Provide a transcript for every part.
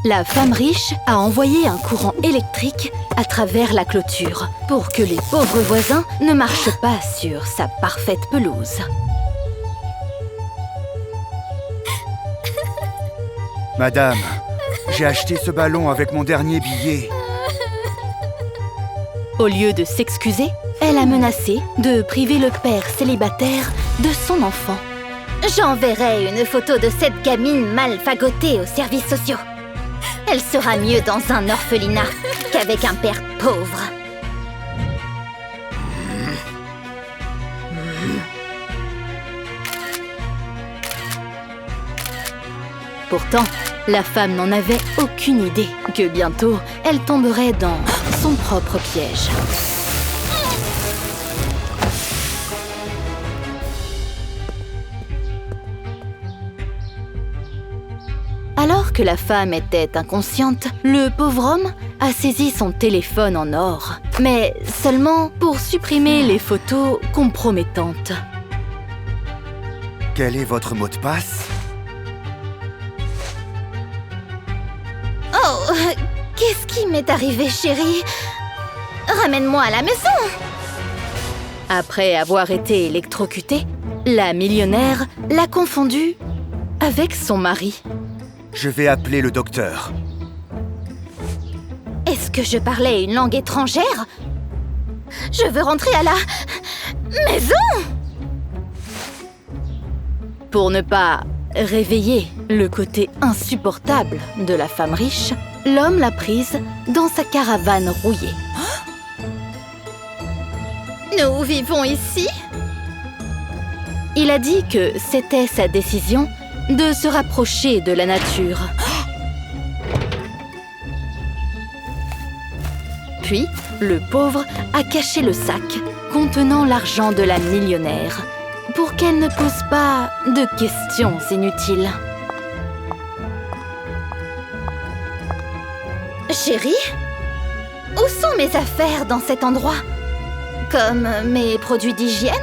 La femme riche a envoyé un courant électrique à travers la clôture pour que les pauvres voisins ne marchent pas sur sa parfaite pelouse. Madame, j'ai acheté ce ballon avec mon dernier billet. Au lieu de s'excuser, elle a menacé de priver le père célibataire de son enfant. J'enverrai une photo de cette gamine mal fagotée aux services sociaux. Elle sera mieux dans un orphelinat qu'avec un père pauvre. Pourtant, la femme n'en avait aucune idée que bientôt, elle tomberait dans son propre piège. Alors que la femme était inconsciente, le pauvre homme a saisi son téléphone en or, mais seulement pour supprimer les photos compromettantes. Quel est votre mot de passe? Oh, qu'est-ce qui m'est arrivé, chérie? Ramène-moi à la maison! Après avoir été électrocutée, la millionnaire l'a confondue avec son mari. Je vais appeler le docteur. Est-ce que je parlais une langue étrangère? Je veux rentrer à la maison! Pour ne pas réveiller le côté insupportable de la femme riche, l'homme l'a prise dans sa caravane rouillée. Nous vivons ici? Il a dit que c'était sa décision de se rapprocher de la nature. Puis, le pauvre a caché le sac contenant l'argent de la millionnaire pour qu'elle ne pose pas de questions inutiles. Chérie? Où sont mes affaires dans cet endroit? Comme mes produits d'hygiène?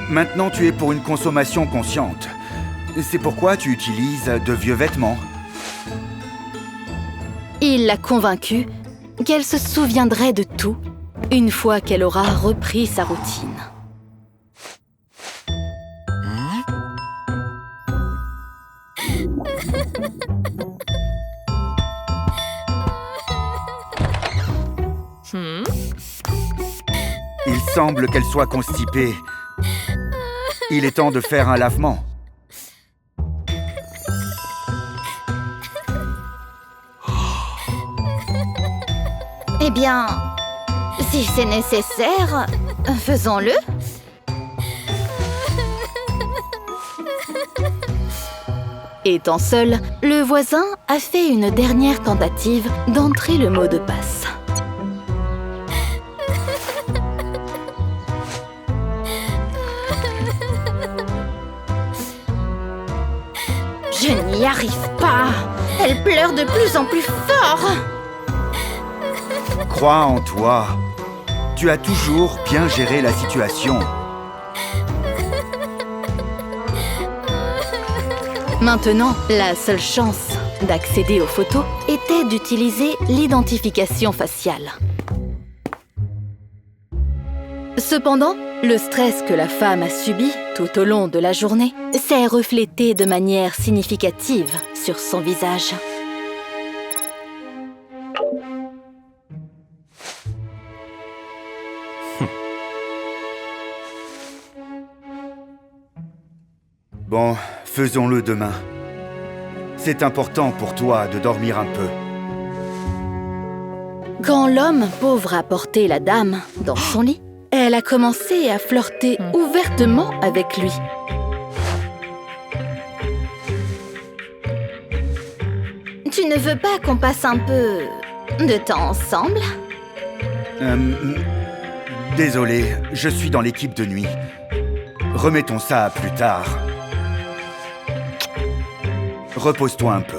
Maintenant, tu es pour une consommation consciente. C'est pourquoi tu utilises de vieux vêtements. Il l'a convaincue qu'elle se souviendrait de tout une fois qu'elle aura repris sa routine. Il semble qu'elle soit constipée. Il est temps de faire un lavement. Eh bien, si c'est nécessaire, faisons-le. Étant seul, le voisin a fait une dernière tentative d'entrer le mot de passe. Je n'y arrive pas. Elle pleure de plus en plus fort. Crois en toi. Tu as toujours bien géré la situation. Maintenant, la seule chance d'accéder aux photos était d'utiliser l'identification faciale. Cependant, le stress que la femme a subi tout au long de la journée s'est reflété de manière significative sur son visage. Bon, faisons-le demain. C'est important pour toi de dormir un peu. Quand l'homme pauvre a porté la dame dans son lit, elle a commencé à flirter ouvertement avec lui. Tu ne veux pas qu'on passe un peu de temps ensemble? Désolé, je suis dans l'équipe de nuit. Remettons ça à plus tard. Repose-toi un peu.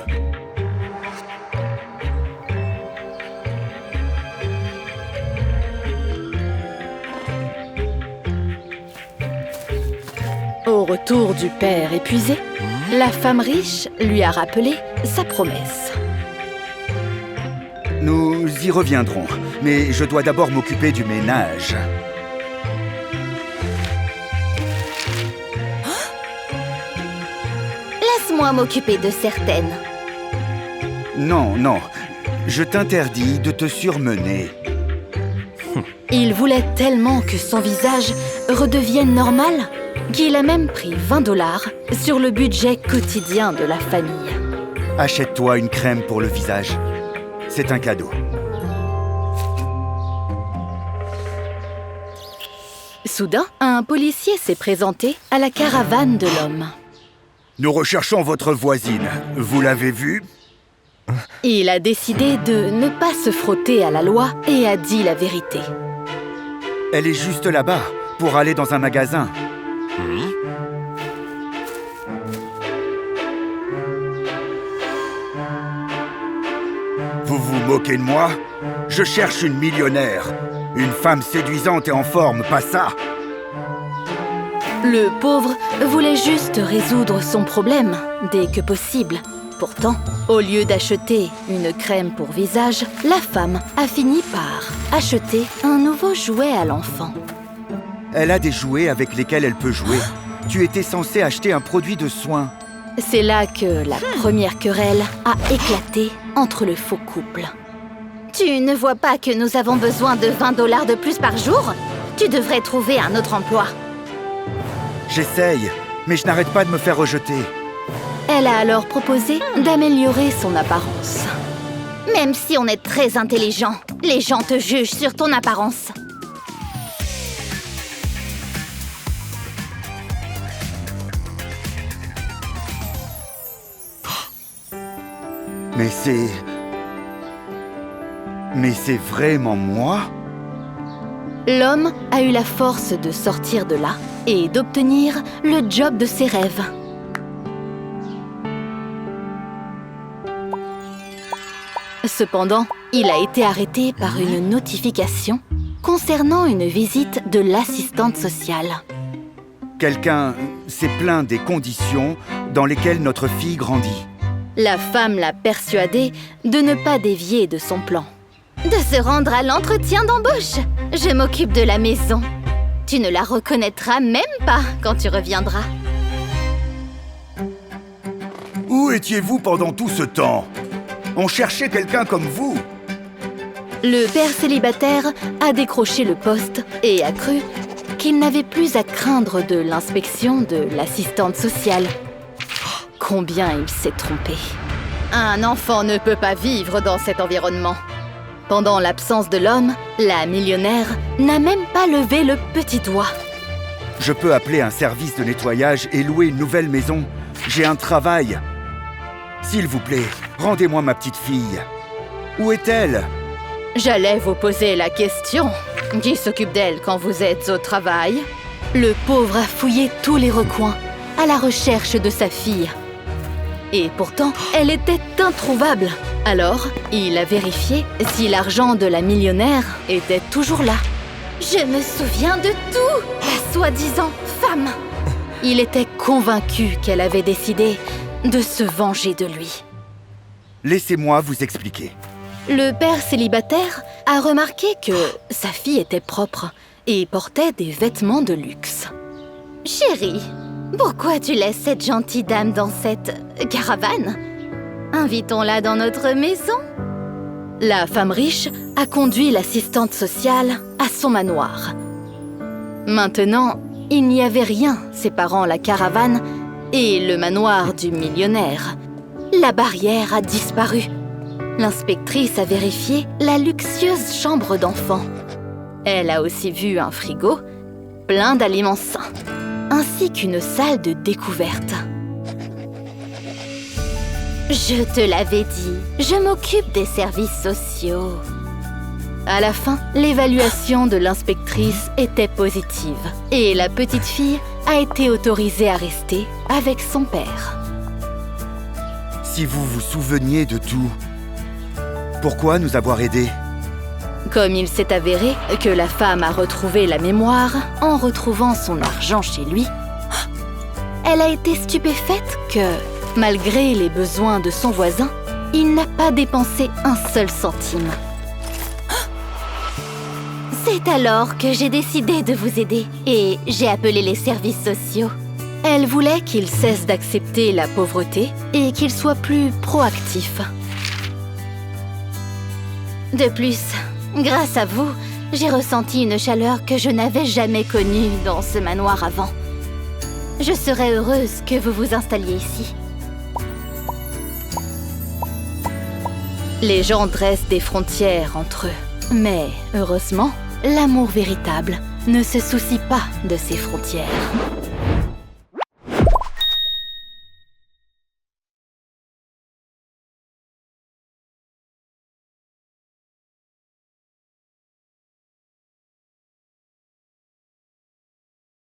Au retour du père épuisé, la femme riche lui a rappelé sa promesse. Nous y reviendrons, mais je dois d'abord m'occuper du ménage. Laisse-moi m'occuper de certaines. Non, non, je t'interdis de te surmener. Il voulait tellement que son visage redevienne normal qu'il a même pris 20 $ sur le budget quotidien de la famille. Achète-toi une crème pour le visage. C'est un cadeau. Soudain, un policier s'est présenté à la caravane de l'homme. Nous recherchons votre voisine. Vous l'avez vue? Il a décidé de ne pas se frotter à la loi et a dit la vérité. Elle est juste là-bas, pour aller dans un magasin. Vous vous moquez de moi? Je cherche une millionnaire. Une femme séduisante et en forme, pas ça? Le pauvre voulait juste résoudre son problème dès que possible. Pourtant, au lieu d'acheter une crème pour visage, la femme a fini par acheter un nouveau jouet à l'enfant. Elle a des jouets avec lesquels elle peut jouer. Tu étais censé acheter un produit de soin. C'est là que la première querelle a éclaté entre le faux couple. Tu ne vois pas que nous avons besoin de 20 $ de plus par jour? Tu devrais trouver un autre emploi. J'essaye, mais je n'arrête pas de me faire rejeter. Elle a alors proposé d'améliorer son apparence. Même si on est très intelligent, les gens te jugent sur ton apparence. Mais c'est vraiment moi? L'homme a eu la force de sortir de là et d'obtenir le job de ses rêves. Cependant, il a été arrêté par une notification concernant une visite de l'assistante sociale. Quelqu'un s'est plaint des conditions dans lesquelles notre fille grandit. La femme l'a persuadé de ne pas dévier de son plan. De se rendre à l'entretien d'embauche. Je m'occupe de la maison. Tu ne la reconnaîtras même pas quand tu reviendras. Où étiez-vous pendant tout ce temps? On cherchait quelqu'un comme vous. Le père célibataire a décroché le poste et a cru qu'il n'avait plus à craindre de l'inspection de l'assistante sociale. Combien il s'est trompé. Un enfant ne peut pas vivre dans cet environnement. Pendant l'absence de l'homme, la millionnaire n'a même pas levé le petit doigt. Je peux appeler un service de nettoyage et louer une nouvelle maison. J'ai un travail. S'il vous plaît, rendez-moi ma petite fille. Où est-elle? J'allais vous poser la question. Qui s'occupe d'elle quand vous êtes au travail? Le pauvre a fouillé tous les recoins à la recherche de sa fille. Et pourtant, elle était introuvable. Alors, il a vérifié si l'argent de la millionnaire était toujours là. Je me souviens de tout, la soi-disant femme. Il était convaincu qu'elle avait décidé de se venger de lui. Laissez-moi vous expliquer. Le père célibataire a remarqué que sa fille était propre et portait des vêtements de luxe. Chérie, pourquoi tu laisses cette gentille dame dans cette caravane? Invitons-la dans notre maison. La femme riche a conduit l'assistante sociale à son manoir. Maintenant, il n'y avait rien séparant la caravane et le manoir du millionnaire. La barrière a disparu. L'inspectrice a vérifié la luxueuse chambre d'enfant. Elle a aussi vu un frigo plein d'aliments sains, ainsi qu'une salle de découverte. Je te l'avais dit, je m'occupe des services sociaux. À la fin, l'évaluation de l'inspectrice était positive et la petite fille a été autorisée à rester avec son père. Si vous vous souveniez de tout, pourquoi nous avoir aidés? Comme il s'est avéré que la femme a retrouvé la mémoire en retrouvant son argent chez lui, elle a été stupéfaite que, malgré les besoins de son voisin, il n'a pas dépensé un seul centime. C'est alors que j'ai décidé de vous aider et j'ai appelé les services sociaux. Elle voulait qu'il cesse d'accepter la pauvreté et qu'il soit plus proactif. De plus, grâce à vous, j'ai ressenti une chaleur que je n'avais jamais connue dans ce manoir avant. Je serais heureuse que vous vous installiez ici. Les gens dressent des frontières entre eux. Mais, heureusement, l'amour véritable ne se soucie pas de ces frontières.